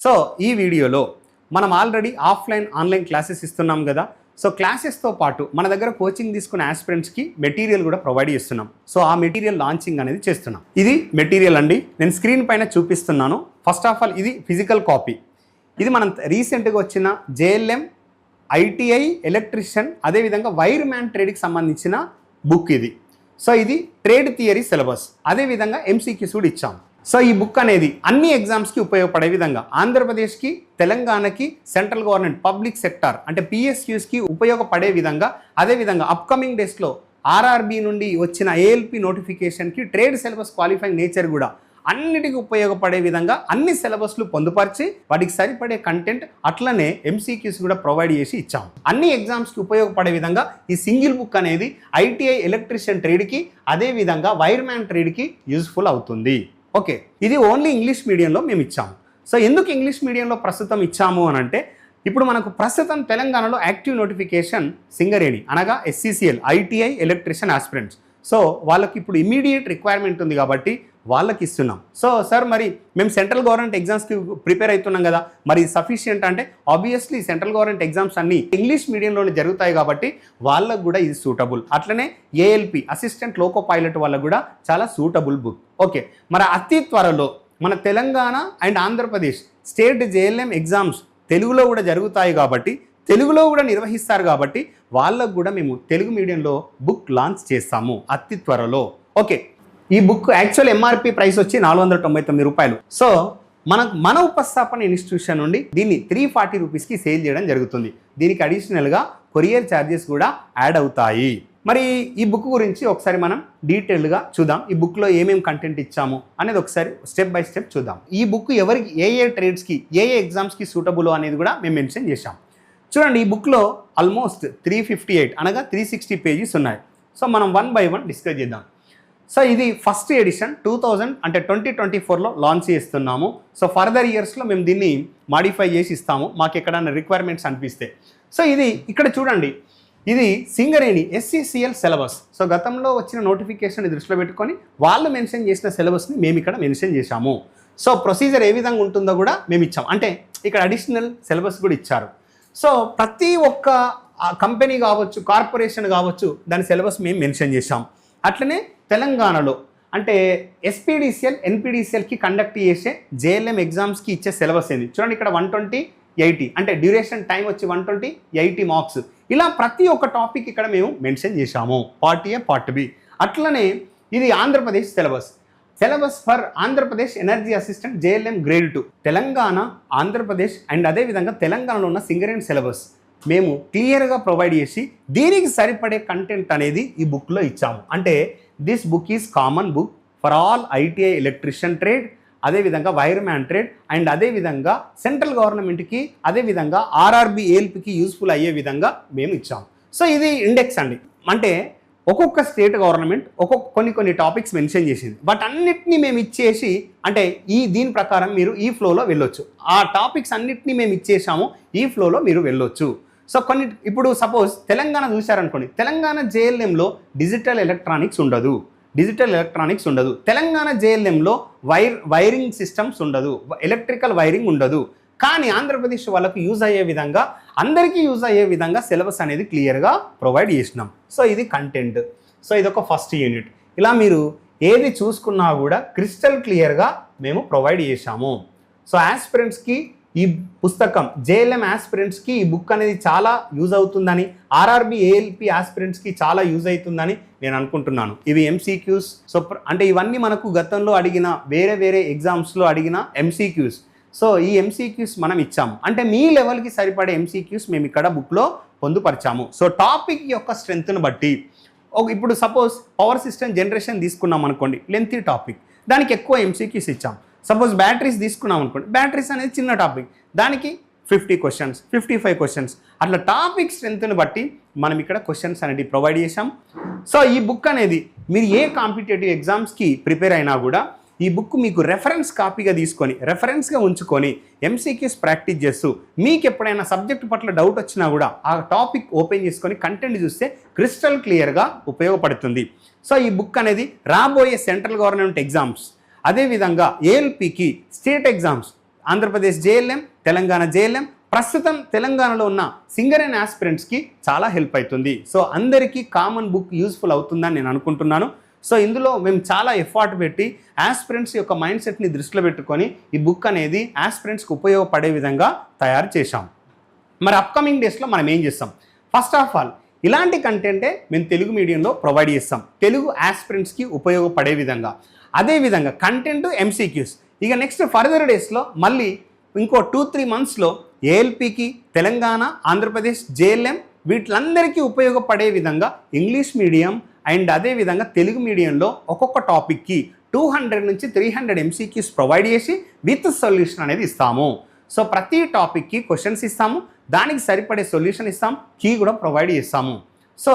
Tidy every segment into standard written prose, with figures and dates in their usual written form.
So ఈ వీడియోలో మనం ఆల్రెడీ ఆఫ్లైన్ ఆన్లైన్ క్లాసెస్ ఇస్తున్నాం కదా. సో క్లాసెస్తో పాటు మన దగ్గర కోచింగ్ తీసుకున్న ఆస్పిరెంట్స్కి మెటీరియల్ కూడా ప్రొవైడ్ చేస్తున్నాం. సో ఆ మెటీరియల్ లాంచింగ్ అనేది చేస్తున్నాం. ఇది మెటీరియల్ అండి, నేను స్క్రీన్ పైన చూపిస్తున్నాను. ఫస్ట్ ఆఫ్ ఆల్ ఇది ఫిజికల్ కాపీ. ఇది మనం రీసెంట్గా వచ్చిన JLM ITI ఎలక్ట్రీషియన్ అదేవిధంగా వైర్ మ్యాన్ ట్రేడ్కి సంబంధించిన బుక్ ఇది. సో ఇది ట్రేడ్ థియరీ సిలబస్, అదేవిధంగా MCQs కూడా ఇచ్చాం. సో ఈ బుక్ అనేది అన్ని ఎగ్జామ్స్కి ఉపయోగపడే విధంగా ఆంధ్రప్రదేశ్కి, తెలంగాణకి, సెంట్రల్ గవర్నమెంట్ పబ్లిక్ సెక్టార్ అంటే PSUస్కి ఉపయోగపడే విధంగా, అదేవిధంగా అప్కమింగ్ డేస్లో RRB నుండి వచ్చిన ALP నోటిఫికేషన్కి ట్రేడ్ సిలబస్ క్వాలిఫైయింగ్ నేచర్ కూడా అన్నిటికీ ఉపయోగపడే విధంగా అన్ని సిలబస్లు పొందుపరిచి వాటికి సరిపడే కంటెంట్ అట్లనే MCQs కూడా ప్రొవైడ్ చేసి ఇచ్చాం. అన్ని ఎగ్జామ్స్కి ఉపయోగపడే విధంగా ఈ సింగిల్ బుక్ అనేది ITI ఎలక్ట్రీషియన్ ట్రేడ్కి అదేవిధంగా వైర్ మ్యాన్ ట్రేడ్కి యూజ్ఫుల్ అవుతుంది. ఓకే, ఇది ఓన్లీ ఇంగ్లీష్ మీడియంలో మేము ఇచ్చాము. సో ఎందుకు ఇంగ్లీష్ మీడియంలో ప్రస్తుతం ఇచ్చాము అని అంటే, ఇప్పుడు మనకు ప్రస్తుతం తెలంగాణలో యాక్టివ్ నోటిఫికేషన్ సింగరేణి అనగా SCCL ITI electrician aspirants. So వాళ్ళకి ఇప్పుడు ఇమీడియట్ రిక్వైర్మెంట్ ఉంది కాబట్టి వాళ్ళకి ఇస్తున్నాం. సో సార్ మరి మేము సెంట్రల్ గవర్నమెంట్ ఎగ్జామ్స్కి ప్రిపేర్ అవుతున్నాం కదా, మరి సఫిషియంట్ అంటే ఆబ్వియస్లీ సెంట్రల్ గవర్నమెంట్ ఎగ్జామ్స్ అన్నీ ఇంగ్లీష్ మీడియంలోనే జరుగుతాయి కాబట్టి వాళ్ళకు కూడా ఇది సూటబుల్. అట్లనే ALP అసిస్టెంట్ లోకో పైలట్ వాళ్ళకు కూడా చాలా సూటబుల్ బుక్. ఓకే, మరి అతి త్వరలో మన Telangana and Andhra Pradesh state JLM exams తెలుగులో కూడా జరుగుతాయి కాబట్టి, తెలుగులో కూడా నిర్వహిస్తారు కాబట్టి వాళ్ళకు కూడా మేము తెలుగు మీడియంలో బుక్ లాంచ్ చేస్తాము అతి త్వరలో. ఓకే, ఈ బుక్ యాక్చువల్ MRP ప్రైస్ వచ్చి 499 రూపాయలు. సో మన ఉపస్థాపన ఇన్స్టిట్యూషన్ నుండి దీన్ని 340 రూపీస్కి సేల్ చేయడం జరుగుతుంది. దీనికి అడిషనల్గా కొరియర్ ఛార్జెస్ కూడా యాడ్ అవుతాయి. మరి ఈ బుక్ గురించి ఒకసారి మనం డీటెయిల్గా చూద్దాం. ఈ బుక్లో ఏమేమి కంటెంట్ ఇచ్చాము అనేది ఒకసారి స్టెప్ బై స్టెప్ చూద్దాం. ఈ బుక్ ఎవరికి ఏ ట్రేడ్స్కి ఏ ఎగ్జామ్స్కి సూటబుల్ అనేది కూడా మేము మెన్షన్ చేశాం. చూడండి, ఈ బుక్లో ఆల్మోస్ట్ 358 అనగా 360 పేజెస్ ఉన్నాయి. సో మనం 1 by 1 డిస్కస్ చేద్దాం. సో ఇది ఫస్ట్ ఎడిషన్ 2024లో లాంచ్ చేస్తున్నాము. సో ఫర్దర్ ఇయర్స్లో మేము దీన్ని మాడిఫై చేసి ఇస్తాము మాకు ఎక్కడైనా రిక్వైర్మెంట్స్ అనిపిస్తే. సో ఇది ఇక్కడ చూడండి, ఇది సింగరేణి SCCL సిలబస్. సో గతంలో వచ్చిన నోటిఫికేషన్ దృష్టిలో పెట్టుకొని వాళ్ళు మెన్షన్ చేసిన సిలబస్ని మేము ఇక్కడ మెన్షన్ చేశాము. సో ప్రొసీజర్ ఏ విధంగా ఉంటుందో కూడా మేము ఇచ్చాం, అంటే ఇక్కడ అడిషనల్ సిలబస్ కూడా ఇచ్చారు. సో ప్రతి ఒక్క కంపెనీ కావచ్చు, కార్పొరేషన్ కావచ్చు, దాని సిలబస్ మేము మెన్షన్ చేశాం. అట్లనే తెలంగాణలో అంటే SPDCL NPDCLకి కండక్ట్ చేసే JLM ఎగ్జామ్స్కి ఇచ్చే సిలబస్ ఏంది చూడండి. ఇక్కడ 120 80 అంటే డ్యూరేషన్ టైం వచ్చి 120 80 మార్క్స్. ఇలా ప్రతి ఒక్క టాపిక్ ఇక్కడ మేము మెన్షన్ చేశాము, పార్ట్ A పార్ట్ B. అట్లనే ఇది Andhra Pradesh syllabus for Andhra Pradesh energy assistant JLM grade 2 Telangana, Andhra Pradesh and అదేవిధంగా తెలంగాణలో ఉన్న సింగరేణి సిలబస్ మేము క్లియర్గా ప్రొవైడ్ చేసి దీనికి సరిపడే కంటెంట్ అనేది ఈ బుక్లో ఇచ్చాము. అంటే this book is common book for all ITI electrician trade, అదేవిధంగా వైర్ మ్యాన్ ట్రేడ్ అండ్ అదేవిధంగా సెంట్రల్ గవర్నమెంట్కి, అదేవిధంగా RRB ALPకి యూస్ఫుల్ అయ్యే విధంగా మేము ఇచ్చాము. సో ఇది ఇండెక్స్ అండి, అంటే ఒక్కొక్క స్టేట్ గవర్నమెంట్ కొన్ని టాపిక్స్ మెన్షన్ చేసింది. బట్ అన్నిటినీ మేము ఇచ్చేసి అంటే దీని ప్రకారం మీరు ఈ ఫ్లోలో వెళ్ళొచ్చు. ఆ టాపిక్స్ అన్నిటినీ మేము ఇచ్చేసాము, ఈ ఫ్లోలో మీరు వెళ్ళొచ్చు. సో కొన్ని ఇప్పుడు సపోజ్ తెలంగాణ చూశారనుకోండి, తెలంగాణ JLMలో డిజిటల్ ఎలక్ట్రానిక్స్ ఉండదు. తెలంగాణ JLMలో వైరింగ్ సిస్టమ్స్ ఉండదు, ఎలక్ట్రికల్ వైరింగ్ ఉండదు. కానీ ఆంధ్రప్రదేశ్ వాళ్ళకు యూజ్ అయ్యే విధంగా, అందరికీ యూజ్ అయ్యే విధంగా సిలబస్ అనేది క్లియర్గా ప్రొవైడ్ చేసినాం. సో ఇది కంటెంట్. సో ఇదొక ఫస్ట్ యూనిట్. ఇలా మీరు ఏది చూసుకున్నా కూడా క్రిస్టల్ క్లియర్గా మేము ప్రొవైడ్ చేశాము. సో ఆస్పిరెంట్స్కి ఈ పుస్తకం JLM ఆస్పిరెంట్స్కి ఈ బుక్ అనేది చాలా యూజ్ అవుతుందని, RRB ALP ఆస్పిరెంట్స్కి చాలా యూజ్ అవుతుందని నేను అనుకుంటున్నాను. ఇవి MCQs. సో అంటే ఇవన్నీ మనకు గతంలో అడిగిన వేరే ఎగ్జామ్స్లో అడిగిన MCQs. సో ఈ MCQs మనం ఇచ్చాము, అంటే మీ లెవెల్కి సరిపడే MCQs మేము ఇక్కడ బుక్లో పొందుపరిచాము. సో టాపిక్ యొక్క స్ట్రెంత్ను బట్టి ఇప్పుడు సపోజ్ పవర్ సిస్టమ్ జనరేషన్ తీసుకున్నాం అనుకోండి, లెంతీ టాపిక్, దానికి ఎక్కువ MCQs ఇచ్చాం. సపోజ్ బ్యాటరీస్ తీసుకున్నాం అనుకోండి, బ్యాటరీస్ అనేది చిన్న టాపిక్, దానికి 50 క్వశ్చన్స్ 55 క్వశ్చన్స్ అట్లా టాపిక్ స్ట్రెంత్ని బట్టి మనం ఇక్కడ క్వశ్చన్స్ అనేది ప్రొవైడ్ చేసాం. సో ఈ బుక్ అనేది మీరు ఏ కాంపిటేటివ్ ఎగ్జామ్స్కి ప్రిపేర్ అయినా కూడా ఈ బుక్ మీకు రెఫరెన్స్ కాపీగా తీసుకొని రెఫరెన్స్గా ఉంచుకొని MCQs ప్రాక్టీస్ చేస్తూ మీకు ఎప్పుడైనా సబ్జెక్ట్ పట్ల డౌట్ వచ్చినా కూడా ఆ టాపిక్ ఓపెన్ చేసుకొని కంటెంట్ చూస్తే క్రిస్టల్ క్లియర్గా ఉపయోగపడుతుంది. సో ఈ బుక్ అనేది రాబోయే సెంట్రల్ గవర్నమెంట్ ఎగ్జామ్స్, అదేవిధంగా ALPకి state exams Andhra Pradesh JLM, Telangana JLM, ప్రస్తుతం తెలంగాణలో ఉన్న సింగర్ అండ్ ఆస్పిరెంట్స్కి చాలా హెల్ప్ అవుతుంది. సో అందరికీ కామన్ బుక్ యూస్ఫుల్ అవుతుందని నేను అనుకుంటున్నాను. సో ఇందులో మేము చాలా ఎఫర్ట్ పెట్టి ఆస్పిరెంట్స్ యొక్క మైండ్ సెట్ని దృష్టిలో పెట్టుకొని ఈ బుక్ అనేది ఆస్పిరెంట్స్కి ఉపయోగపడే విధంగా తయారు చేశాం. మరి అప్కమింగ్ డేస్లో మనం ఏం చేస్తాం? ఫస్ట్ ఆఫ్ ఆల్ ఇలాంటి కంటెంటే మేము తెలుగు మీడియంలో ప్రొవైడ్ చేస్తాం, తెలుగు ఆస్పిరెంట్స్కి ఉపయోగపడే విధంగా. అదేవిధంగా కంటెంట్ ఎంసీక్యూస్. ఇక నెక్స్ట్ ఫర్దర్ డేస్లో మళ్ళీ ఇంకో 2-3 మంత్స్లో ఏఎల్పికి, తెలంగాణ, ఆంధ్రప్రదేశ్ జేఎల్ఎం వీటిలందరికీ ఉపయోగపడే విధంగా ఇంగ్లీష్ మీడియం అండ్ అదేవిధంగా తెలుగు మీడియంలో ఒక్కొక్క టాపిక్కి 200 నుంచి 300 ఎంసీక్యూస్ ప్రొవైడ్ చేసి విత్ సొల్యూషన్ అనేది ఇస్తాము. సో ప్రతి టాపిక్కి క్వశ్చన్స్ ఇస్తాము, దానికి సరిపడే సొల్యూషన్ ఇస్తాం, కీ కూడా ప్రొవైడ్ చేస్తాము. సో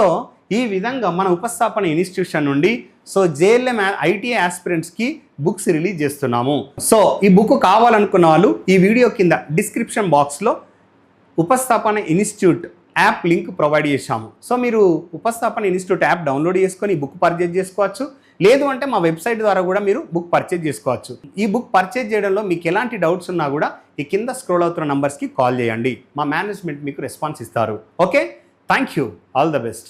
ఈ విధంగా మన ఉపస్థాపన ఇన్స్టిట్యూషన్ నుండి సో జేఎల్ఎం ఐటీఐ ఆస్పిరెంట్స్కి బుక్స్ రిలీజ్ చేస్తున్నాము. సో ఈ బుక్ కావాలనుకున్న వాళ్ళు ఈ వీడియో కింద డిస్క్రిప్షన్ బాక్స్లో Upasthapana institute app link provide చేశాము. సో మీరు ఉపస్థాపన ఇన్స్టిట్యూట్ యాప్ డౌన్లోడ్ చేసుకొని ఈ బుక్ పర్చేజ్ చేసుకోవచ్చు. లేదు అంటే మా వెబ్సైట్ ద్వారా కూడా మీరు బుక్ పర్చేజ్ చేసుకోవచ్చు. ఈ బుక్ పర్చేజ్ చేయడంలో మీకు ఎలాంటి డౌట్స్ ఉన్నా కూడా ఈ కింద స్క్రోల్ అవుతున్న నంబర్స్కి కాల్ చేయండి. మా మేనేజ్మెంట్ మీకు రెస్పాన్స్ ఇస్తారు. Okay, thank you, all the best.